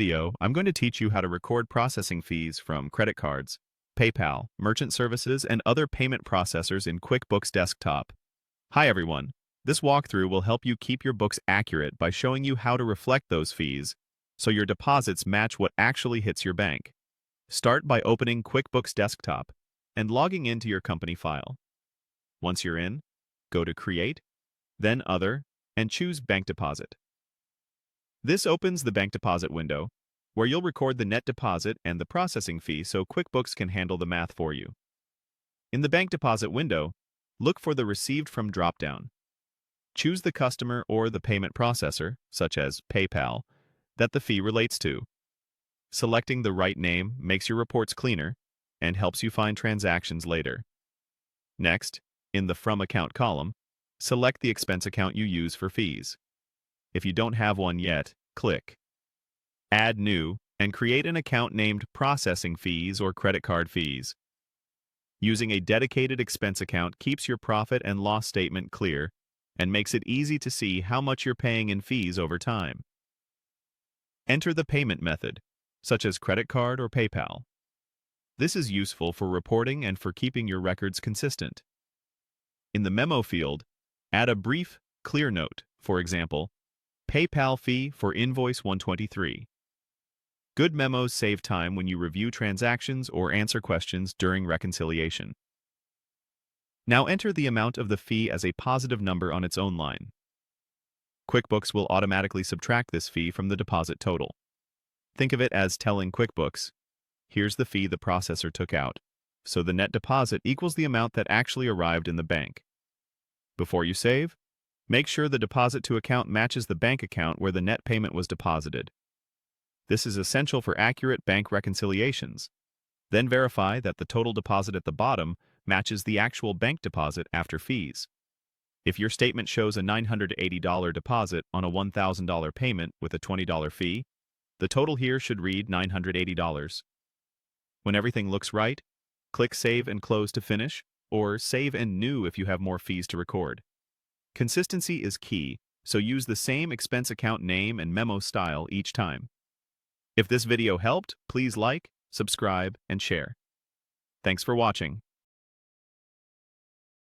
Video, I'm going to teach you how to record processing fees from credit cards, PayPal, merchant services, and other payment processors in QuickBooks Desktop. Hi everyone. This walkthrough will help you keep your books accurate by showing you how to reflect those fees so your deposits match what actually hits your bank. Start by opening QuickBooks Desktop and logging into your company file. Once you're in, go to Create, then Other, and choose Bank Deposit. This opens the bank deposit window, where you'll record the net deposit and the processing fee so QuickBooks can handle the math for you. In the bank deposit window, look for the Received From dropdown. Choose the customer or the payment processor, such as PayPal, that the fee relates to. Selecting the right name makes your reports cleaner and helps you find transactions later. Next, in the From Account column, select the expense account you use for fees. If you don't have one yet, click Add New and create an account named Processing Fees or Credit Card Fees. Using a dedicated expense account keeps your profit and loss statement clear and makes it easy to see how much you're paying in fees over time. Enter the payment method, such as credit card or PayPal. This is useful for reporting and for keeping your records consistent. In the Memo field, add a brief, clear note, for example, PayPal fee for invoice 123. Good memos save time when you review transactions or answer questions during reconciliation. Now enter the amount of the fee as a positive number on its own line. QuickBooks will automatically subtract this fee from the deposit total. Think of it as telling QuickBooks, here's the fee the processor took out, so the net deposit equals the amount that actually arrived in the bank. Before you save, make sure the deposit to account matches the bank account where the net payment was deposited. This is essential for accurate bank reconciliations. Then verify that the total deposit at the bottom matches the actual bank deposit after fees. If your statement shows a $980 deposit on a $1,000 payment with a $20 fee, the total here should read $980. When everything looks right, click Save and Close to finish, or Save and New if you have more fees to record. Consistency is key, so use the same expense account name and memo style each time. If this video helped, please like, subscribe, and share. Thanks for watching.